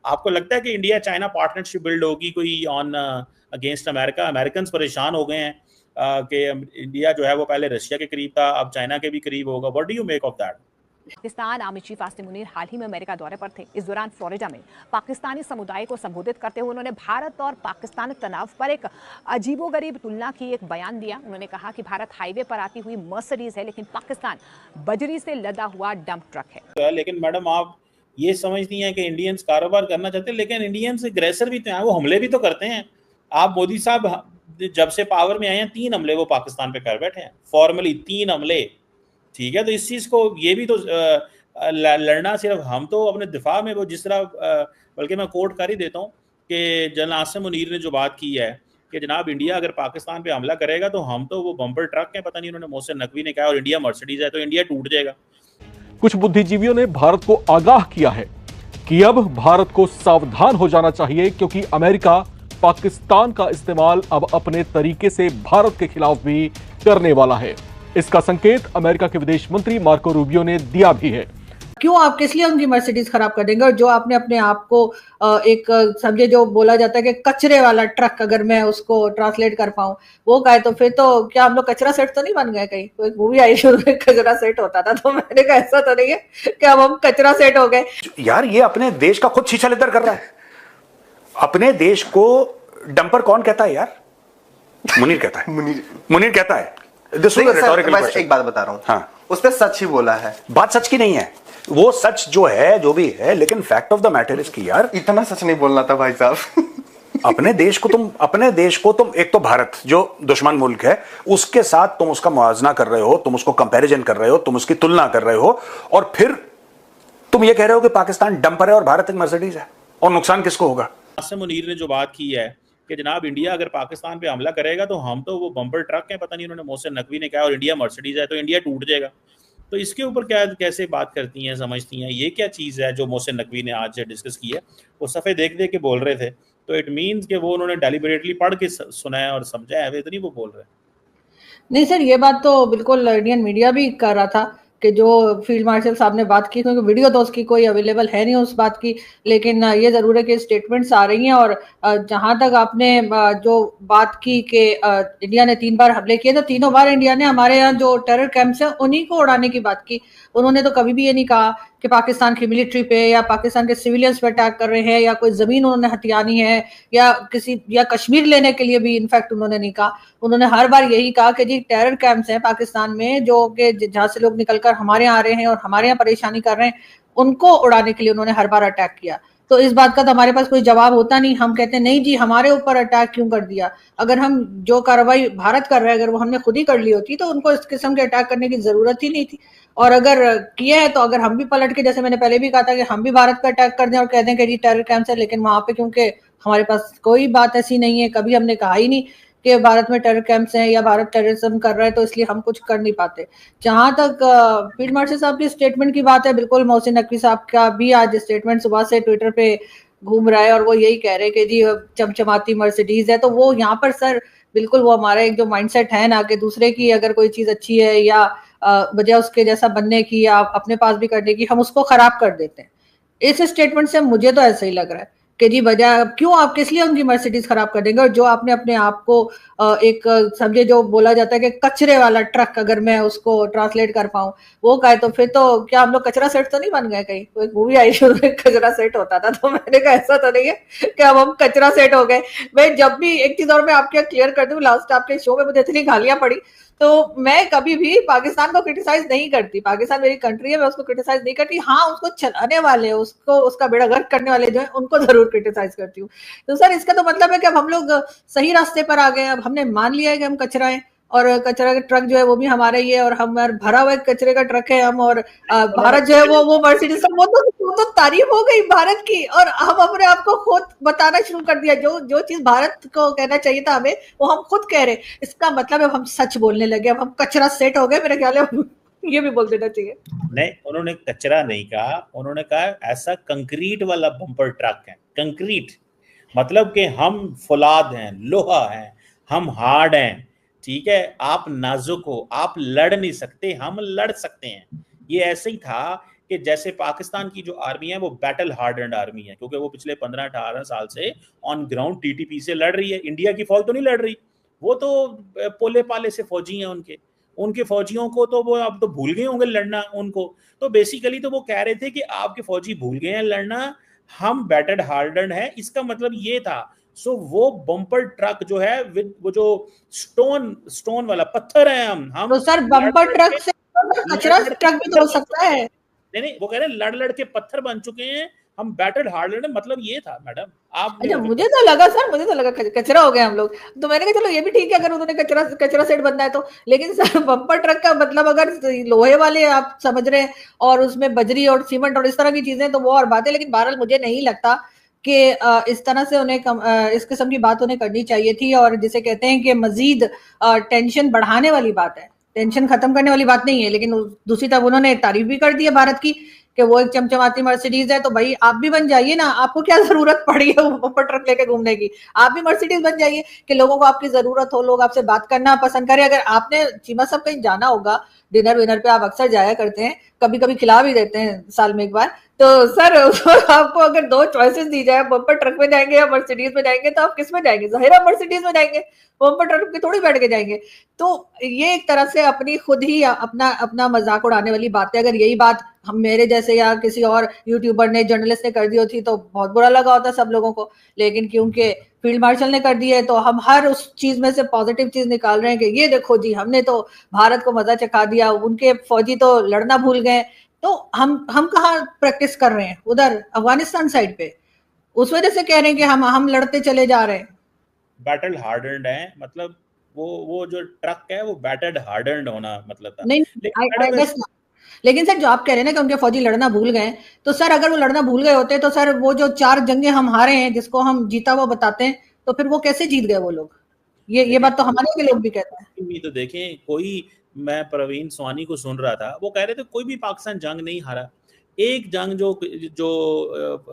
आपको लगता है कि इंडिया चाइना पार्टनरशिप बिल्ड होगी कोई ऑन अगेंस्ट अमेरिका? अमेरिकन परेशान हो गए हैं कि इंडिया जो है वो पहले रशिया के करीब था, अब चाइना के भी करीब होगा। What do you make of that? Pakistan army chief Asim Munir हाल ही में अमेरिका दौरे पर थे। इस दौरान फ्लोरिडा में पाकिस्तानी समुदाय को संबोधित करते हुए उन्होंने भारत और पाकिस्तान तनाव पर एक अजीबोगरीब तुलना की, एक बयान दिया। उन्होंने कहा कि भारत हाईवे पर आती हुई मर्सिडीज है, लेकिन पाकिस्तान बजरी से लदा हुआ डंप ट्रक है। लेकिन मैडम आप ये समझती हैं कि इंडियंस कारोबार करना चाहते हैं, लेकिन इंडियंस अग्रेसर भी तो हैं, वो हमले भी तो करते हैं। आप मोदी साहब जब से पावर में आए हैं 3 हमले वो पाकिस्तान पे कर बैठे हैं, फॉर्मली 3 हमले। ठीक है, तो इस चीज़ को ये भी तो लड़ना सिर्फ हम तो अपने दिफा में वो जिस तरह बल्कि मैं कोट कर ही देता हूँ कि जनरल आसिम मुनीर ने जो बात की है कि जनाब इंडिया अगर पाकिस्तान पे हमला करेगा तो हम तो वो बम्पर ट्रक हैं, पता नहीं उन्होंने मोहसिन नकवी ने कहा, और इंडिया मर्सिडीज है तो इंडिया टूट जाएगा। कुछ बुद्धिजीवियों ने भारत को आगाह किया है कि अब भारत को सावधान हो जाना चाहिए, क्योंकि अमेरिका पाकिस्तान का इस्तेमाल अब अपने तरीके से भारत के खिलाफ भी करने वाला है। इसका संकेत अमेरिका के विदेश मंत्री मार्को रूबियो ने दिया भी है। क्यों आप किस लिए उनकी मर्सिडीज खराब कर देंगे? और जो आपने अपने आप को एक समझे, जो बोला जाता है कि कचरे वाला ट्रक, अगर मैं उसको ट्रांसलेट कर पाऊं, वो कहे तो फिर तो क्या हम लोग कचरा सेट तो नहीं बन गए? कहीं तो एक मूवी आई शुरू में कचरा सेट होता था, तो मैंने कहा ऐसा तो नहीं है कि अब हम कचरा सेट हो गए। यार ये अपने देश का खुद शीशा लेदर कर रहा है। अपने देश को डंपर कौन कहता है यार? मुनीर कहता है। मुनीर कहता है। एक बात बता रहा हूँ, हाँ, उस पर सच ही बोला है। बात सच की नहीं है, वो सच जो है जो भी है, लेकिन fact of the matter is कि यार इतना सच नहीं बोलना था भाई साहब। अपने देश को तुम एक तो भारत जो दुश्मन मुल्क है उसके साथ तुम उसका मुआवजा कर रहे हो, तुम उसको कंपैरिजन कर रहे हो, तुम उसकी तुलना कर रहे हो, और फिर तुम ये कह रहे हो कि पाकिस्तान डंपर है और भारत एक मर्सिडीज है, और नुकसान किसको होगा? आसिम मुनीर ने जो बात की है कि जनाब इंडिया अगर पाकिस्तान पे हमला करेगा तो हम तो वो बम्पर ट्रक हैं, पता नहीं उन्होंने मोहसिन नकवी ने कहा, और इंडिया मर्सिडीज है तो इंडिया टूट जाएगा। तो इसके ऊपर क्या कैसे बात करती हैं, समझती हैं? ये क्या चीज़ है जो मोहसिन नकवी ने आज डिस्कस की है? वो सफ़े देख देख के बोल रहे थे, तो इट मीन्स कि वो उन्होंने डेलिबरेटली पढ़ के सुना है और समझा है, इतनी वो बोल रहे हैं। नहीं सर, ये बात तो बिल्कुल इंडियन मीडिया भी कर रहा था कि जो फील्ड मार्शल साहब ने बात की, क्योंकि वीडियो तो उसकी कोई अवेलेबल है नहीं उस बात की, लेकिन ये ज़रूर है कि स्टेटमेंट्स आ रही हैं। और जहां तक आपने जो बात की कि इंडिया ने 3 बार हमले किए, तो तीनों बार इंडिया ने हमारे यहाँ जो टेरर कैंप्स हैं उन्हीं को उड़ाने की बात की। उन्होंने तो कभी भी ये नहीं कहा कि पाकिस्तान की मिलिट्री पे या पाकिस्तान के सिविलियंस पे अटैक कर रहे हैं, या कोई जमीन उन्होंने हथियानी है, या कश्मीर लेने के लिए भी इनफैक्ट उन्होंने नहीं कहा। उन्होंने हर बार यही कहा कि जी टेरर कैंप्स हैं पाकिस्तान में, जो कि जहां से लोग निकलकर हमारे यहाँ आ रहे हैं और हमारे यहाँ परेशानी कर रहे हैं, उनको उड़ाने के लिए उन्होंने हर बार अटैक किया। तो इस बात का तो हमारे पास कोई जवाब होता नहीं। हम कहते नहीं जी हमारे ऊपर अटैक क्यों कर दिया? अगर हम जो कार्रवाई भारत कर रहा है अगर वो हमने खुद ही कर ली होती तो उनको इस किस्म के अटैक करने की जरूरत ही नहीं थी। और अगर किया है तो अगर हम भी पलट के, जैसे मैंने पहले भी कहा था कि हम भी भारत पर अटैक कर दें और कह दें कि जी टेरर कैंप्स है, लेकिन वहां पे क्योंकि हमारे पास कोई बात ऐसी नहीं है, कभी हमने कहा ही नहीं कि भारत में टेरर कैंप्स हैं या भारत टेररिज्म कर रहा है, तो इसलिए हम कुछ कर नहीं पाते। जहां तक फील्ड मार्शल साहब की स्टेटमेंट की बात है, बिल्कुल मोहसिन नकवी साहब का भी आज स्टेटमेंट सुबह से ट्विटर पे घूम रहा है और वो यही कह रहे हैं कि जी चमचमाती मर्सिडीज है। तो वो यहाँ पर सर बिल्कुल वो हमारा एक जो माइंडसेट है ना कि दूसरे की अगर कोई चीज अच्छी है या बजाय उसके जैसा बनने की या अपने पास भी करने की, हम उसको खराब कर देते हैं। इस स्टेटमेंट से मुझे तो ऐसा ही लग रहा है कि जी बजाय क्यों आप किस लिए उनकी मर्सिडीज खराब कर देंगे? और जो आपने अपने आप को एक समझे, जो बोला जाता है कि कचरे वाला ट्रक, अगर मैं उसको ट्रांसलेट कर पाऊं, वो कहे तो फिर तो क्या हम लोग कचरा सेट तो नहीं बन गए? कहीं तो एक मूवी आई शुरू में कचरा सेट होता था, तो मैंने कहा ऐसा तो नहीं है कि अब हम कचरा सेट हो गए। मैं जब भी एक चीज और मैं आपके क्लियर कर दूं, लास्ट आपके शो में मुझे इतनी गालियां पड़ी, तो मैं कभी भी पाकिस्तान को क्रिटिसाइज नहीं करती। पाकिस्तान मेरी कंट्री है, मैं उसको क्रिटिसाइज नहीं करती। हाँ, उसको चलाने वाले, उसको उसका बेड़ा गर्क करने वाले जो है उनको जरूर क्रिटिसाइज करती हूँ। तो सर इसका तो मतलब है कि अब हम लोग सही रास्ते पर आ गए। अब हमने मान लिया है कि हम कचरा है और कचरा का ट्रक जो है वो भी हमारा ही है और हमारा भरा हुआ कचरे का ट्रक है हम। और भारत जो है वो मर्सिडीज, वो तो तारीफ हो गई भारत की, और हम अपने आप को खुद बताना शुरू कर दिया। जो चीज भारत को कहना चाहिए था हमें, वो हम खुद कह रहे। इसका मतलब है हम सच बोलने लगे, अब हम कचरा सेट हो गए। मेरे ख्याल है ये भी बोल देना चाहिए। नहीं, उन्होंने कचरा नहीं कहा, उन्होंने कहा ऐसा कंक्रीट वाला बम्पर ट्रक है। कंक्रीट मतलब कि हम फौलाद हैं, लोहा हैं, हम हार्ड हैं। ठीक है, आप नाजुक हो, आप लड़ नहीं सकते, हम लड़ सकते हैं। ये ऐसे ही था कि जैसे पाकिस्तान की जो आर्मी है वो बैटल हार्डन्ड आर्मी है, क्योंकि वो पिछले 15-18 साल से ऑन ग्राउंड टीटीपी से लड़ रही है। इंडिया की फौज तो नहीं लड़ रही, वो तो पोले पाले से फौजी हैं उनके फौजियों को तो वो अब तो भूल गए होंगे लड़ना उनको। तो बेसिकली तो वो कह रहे थे कि आपके फौजी भूल गए हैं लड़ना, हम बैटल हार्डन्ड है, इसका मतलब ये था। सो वो बम्पर ट्रक जो है विद वो जो स्टोन वाला पत्थर है, हम तो सर बम्पर ट्रक से कचरा ट्रक भी तो हो सकता है। नहीं, वो कह रहे हैं लड़ के पत्थर बन चुके हैं, हम बैटल हार्डन्ड, मतलब ये था मैडम। आप अच्छा, मुझे तो लगा कचरा हो गया हम लोग, तो मैंने कहा चलो ये भी ठीक है अगर उन्होंने कचरा सेट बनना है तो। लेकिन सर बम्पर ट्रक का मतलब अगर लोहे वाले आप समझ रहे हैं और उसमें बजरी और सीमेंट और इस तरह की चीजें तो वो और बात है। लेकिन बहरहाल मुझे नहीं लगता कि इस तरह से उन्हें इस किस्म की बात उन्हें करनी चाहिए थी। और जिसे कहते हैं कि मजीद टेंशन बढ़ाने वाली बात है, टेंशन खत्म करने वाली बात नहीं है। लेकिन दूसरी तरफ उन्होंने तारीफ भी कर दी है भारत की कि वो एक चमचमाती मर्सिडीज है, तो भाई आप भी बन जाइए ना, आपको क्या जरूरत पड़ी है बम्पर ट्रक लेके घूमने की, आप भी मर्सिडीज बन जाइए कि लोगों को आपकी जरूरत हो, लोग आपसे बात करना पसंद करें। अगर आपने चीमा साहब कहीं जाना होगा डिनर विनर पे, आप अक्सर जाया करते हैं, कभी कभी खिला भी देते हैं साल में एक बार, तो सर आपको अगर दो चॉइसेस दी जाए, बम्पर ट्रक में जाएंगे या मर्सिडीज में जाएंगे, तो आप किस में जाएंगे? जाहिर है मर्सिडीज में जाएंगे, बम्पर ट्रक पे थोड़ी बैठ के जाएंगे। तो ये एक तरह से अपनी खुद ही अपना मजाक उड़ाने वाली बात है। अगर यही बात हम मेरे जैसे या किसी और यूट्यूबर ने, जर्नलिस्ट ने कर दी होती तो बहुत बुरा लगा होता सब लोगों को। लेकिन क्योंकि फील्ड मार्शल ने कर दी है तो हम हर उस चीज में से पॉजिटिव चीज निकाल रहे हैं कि ये देखो जी, हमने तो भारत को मजा चखा दिया, उनके फौजी तो लड़ना भूल गए। तो हम कहाँ प्रैक्टिस कर रहे हैं? उधर अफगानिस्तान साइड पे, उस वजह से कह रहे हैं कि हम लड़ते चले जा रहे हैं। बैटल हार्डन्ड है, मतलब वो जो ट्रक है वो बैटल हार्डन्ड होना मतलब था। नहीं, लेकिन सर जो आप कह रहे हैं ना कि उनके फौजी लड़ना भूल गए, तो सर अगर वो लड़ना भूल गए होते तो सर वो जो 4 जंगें हम हारे हैं जिसको हम जीता हुआ बताते हैं, तो फिर वो कैसे जीत गए वो लोग? ये बात तो हमारे के लोग भी कहते हैं। भी तो देखें, कोई, मैं प्रवीण स्वानी को सुन रहा था, वो कह रहे थे कोई भी पाकिस्तान जंग नहीं हारा। एक जंग जो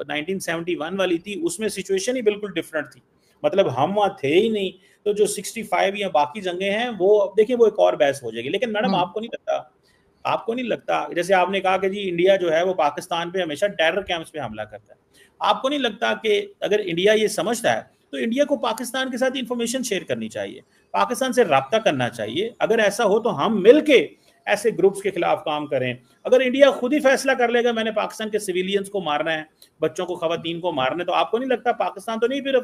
1971 वाली थी उसमें सिचुएशन ही बिल्कुल डिफरेंट थी, मतलब हम वहाँ थे ही नहीं। तो जो 65 या बाकी जंगें हैं वो देखिए वो एक और बहस हो जाएगी। लेकिन मैडम आपको नहीं लगता जैसे आपने कहा कि जी इंडिया जो है वो पाकिस्तान पे हमेशा टेरर कैंप्स पे हमला करता है, आपको नहीं लगता कि अगर इंडिया ये समझता है तो इंडिया को पाकिस्तान के साथ इंफॉर्मेशन शेयर करनी चाहिए, पाकिस्तान से राब्ता करना चाहिए? अगर ऐसा हो तो हम मिलके ऐसे ग्रुप्स के खिलाफ काम करें। अगर इंडिया खुद ही फैसला कर लेगा मैंने पाकिस्तान के सिविलियंस को मारना है, बच्चों को, खवातीन को मारना है, तो आपको नहीं लगता पाकिस्तान तो नहीं फिर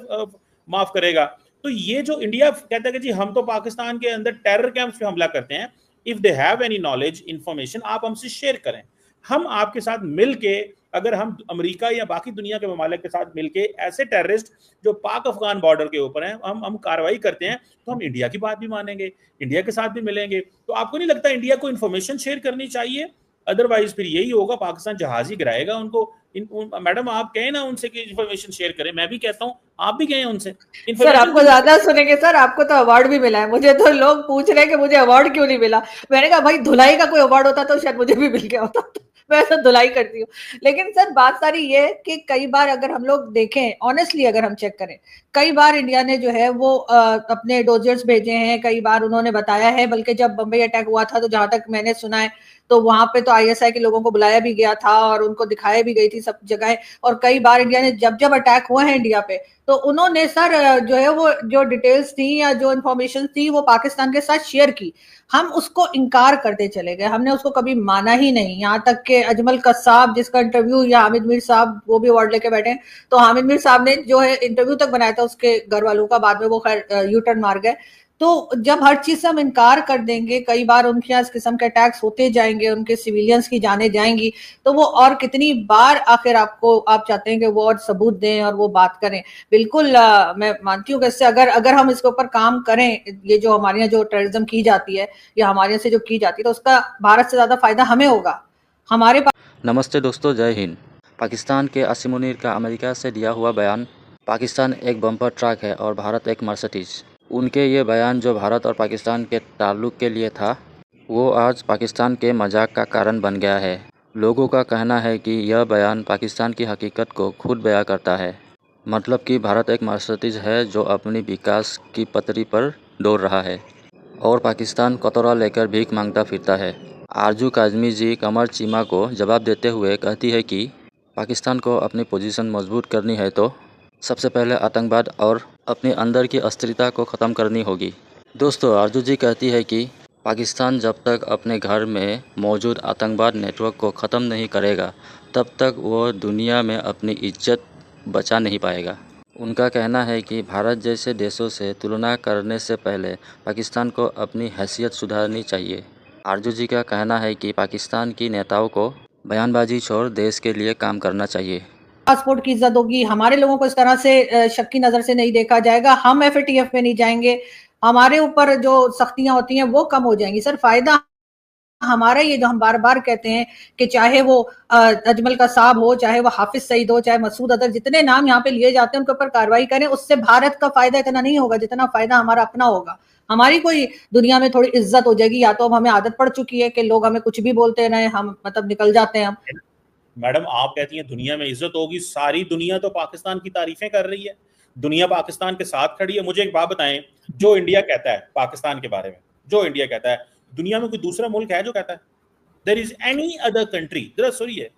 माफ करेगा? तो ये जो इंडिया कहता है कि जी हम तो पाकिस्तान के अंदर टेरर कैंप्स पे हमला करते हैं, if they have any knowledge, information, आप हमसे शेयर करें। हम आपके साथ मिलके, अगर हम अमेरिका या बाकी दुनिया के ममालिक के साथ मिलके ऐसे टेररिस्ट जो पाक अफगान बॉर्डर के ऊपर हैं हम कार्रवाई करते हैं, तो हम इंडिया की बात भी मानेंगे, इंडिया के साथ भी मिलेंगे। तो आपको नहीं लगता इंडिया को इंफॉर्मेशन शेयर करनी चाहिए? अदरवाइज फिर यही होगा, पाकिस्तान जहाज ही गिराएगा उनको। मैडम आप कहें ना उनसे कि इंफॉर्मेशन शेयर करें, मैं भी कहता हूँ आप भी कहें उनसे। सर आपको ज्यादा सुनेंगे सर, आपको तो अवार्ड भी मिला है, मुझे तो लोग पूछ रहे हैं कि मुझे अवार्ड क्यों नहीं मिला। मैंने कहा भाई धुलाई का कोई अवार्ड होता तो शायद मुझे भी मिल गया होता, मैं तो धुलाई करती हूँ। लेकिन सर बात सारी ये कि कई बार अगर हम लोग देखें ऑनेस्टली, अगर हम चेक करें, कई बार इंडिया ने जो है वो अपने डोजर्स भेजे हैं, कई बार उन्होंने बताया है। बल्कि जब बम्बई अटैक हुआ था तो जहां तक मैंने सुना है तो वहां पे तो ISI के लोगों को बुलाया भी गया था और उनको दिखाई भी गई थी सब जगह। और कई बार इंडिया ने जब अटैक हुए हैं इंडिया पे, तो उन्होंने सर जो है वो जो डिटेल्स थी या जो इन्फॉर्मेशन थी वो पाकिस्तान के साथ शेयर की। हम उसको इनकार करते चले गए, हमने उसको कभी माना ही नहीं। यहाँ तक के अजमल कसाब जिसका इंटरव्यू, या हामिद मीर साहब वो भी अवार्ड लेके बैठे, तो हामिद मीर साहब ने जो है इंटरव्यू तक बनाया था उसके घर वालों का, बाद में वो खैर यू टर्न मार गए। तो जब हर चीज से हम इनकार कर देंगे, कई बार उनके यहाँ इस किस्म के अटैक्स होते जाएंगे, उनके सिविलियंस की जाने जाएंगी, तो वो और कितनी बार आखिर आप चाहते हैं कि वो और सबूत दें और वो बात करें। बिल्कुल मैं मानती हूँ कि इससे अगर हम इसके ऊपर काम करें, ये जो हमारे यहाँ जो टेररिज्म की जाती है या हमारे यहाँ से जो की जाती है, तो उसका भारत से ज्यादा फायदा हमें होगा। हमारे पास नमस्ते दोस्तों, जय हिंद। पाकिस्तान के आसिम मुनीर का अमेरिका से दिया हुआ बयान, पाकिस्तान एक बम्पर ट्रक है और भारत एक मर्सिडीज। उनके ये बयान जो भारत और पाकिस्तान के ताल्लुक़ के लिए था, वो आज पाकिस्तान के मजाक का कारण बन गया है। लोगों का कहना है कि यह बयान पाकिस्तान की हकीकत को खुद बयां करता है। मतलब कि भारत एक मर्सिडीज है जो अपनी विकास की पटरी पर दौड़ रहा है और पाकिस्तान कटोरा लेकर भीख मांगता फिरता है। आरजू काज़मी जी कमर चीमा को जवाब देते हुए कहती है कि पाकिस्तान को अपनी पोजीशन मजबूत करनी है तो सबसे पहले आतंकवाद और अपने अंदर की अस्थिरता को ख़त्म करनी होगी। दोस्तों, आरजू जी कहती है कि पाकिस्तान जब तक अपने घर में मौजूद आतंकवाद नेटवर्क को ख़त्म नहीं करेगा तब तक वो दुनिया में अपनी इज्जत बचा नहीं पाएगा। उनका कहना है कि भारत जैसे देशों से तुलना करने से पहले पाकिस्तान को अपनी हैसियत सुधारनी चाहिए। आरजू जी का कहना है कि पाकिस्तान की नेताओं को बयानबाजी छोड़ देश के लिए काम करना चाहिए। पासपोर्ट की इज्जत होगी, हमारे लोगों को इस तरह से शक की नजर से नहीं देखा जाएगा, हम FATF में नहीं जाएंगे, हमारे ऊपर जो सख्तियां होती हैं वो कम हो जाएंगी। सर फायदा हमारा ये जो हम बार बार कहते हैं कि चाहे वो अजमल कसाब हो, चाहे वो हाफिज सईद हो, चाहे मसूद अजहर, जितने नाम यहाँ पे लिए जाते हैं उनके ऊपर कार्रवाई करें, उससे भारत का फायदा इतना नहीं होगा जितना फायदा हमारा अपना होगा। हमारी कोई दुनिया में थोड़ी इज्जत हो जाएगी। या तो अब हमें आदत पड़ चुकी है कि लोग हमें कुछ भी बोलते रहे, हम मतलब निकल जाते हैं। हम मैडम आप कहती हैं दुनिया में इज्जत होगी, सारी दुनिया तो पाकिस्तान की तारीफें कर रही है, दुनिया पाकिस्तान के साथ खड़ी है। मुझे एक बात बताएं, जो इंडिया कहता है पाकिस्तान के बारे में, जो इंडिया कहता है, दुनिया में कोई दूसरा मुल्क है जो कहता है? There is any other country, जरा सुनिए,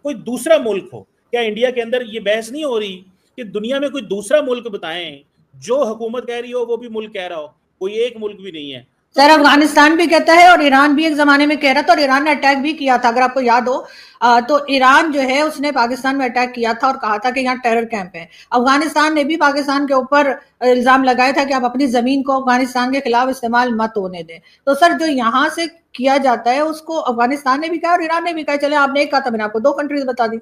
कोई दूसरा मुल्क हो क्या? इंडिया के अंदर ये बहस नहीं हो रही कि दुनिया में कोई दूसरा मुल्क बताएं जो हुकूमत कह रही हो वो भी मुल्क कह रहा हो? कोई एक मुल्क भी नहीं है सर। अफगानिस्तान भी कहता है और ईरान भी एक जमाने में कह रहा था, और ईरान ने अटैक भी किया था, अगर आपको याद हो। तो ईरान जो है उसने पाकिस्तान में अटैक किया था और कहा था कि यहाँ टेरर कैंप है। अफगानिस्तान ने भी पाकिस्तान के ऊपर इल्जाम लगाया था कि आप अपनी जमीन को अफगानिस्तान के खिलाफ इस्तेमाल मत होने दें। तो सर जो यहाँ से किया जाता है उसको अफगानिस्तान ने भी कहा और ईरान ने भी कहा। चले आपने एक कहा था, मैंने आपको 2 कंट्रीज बता दी।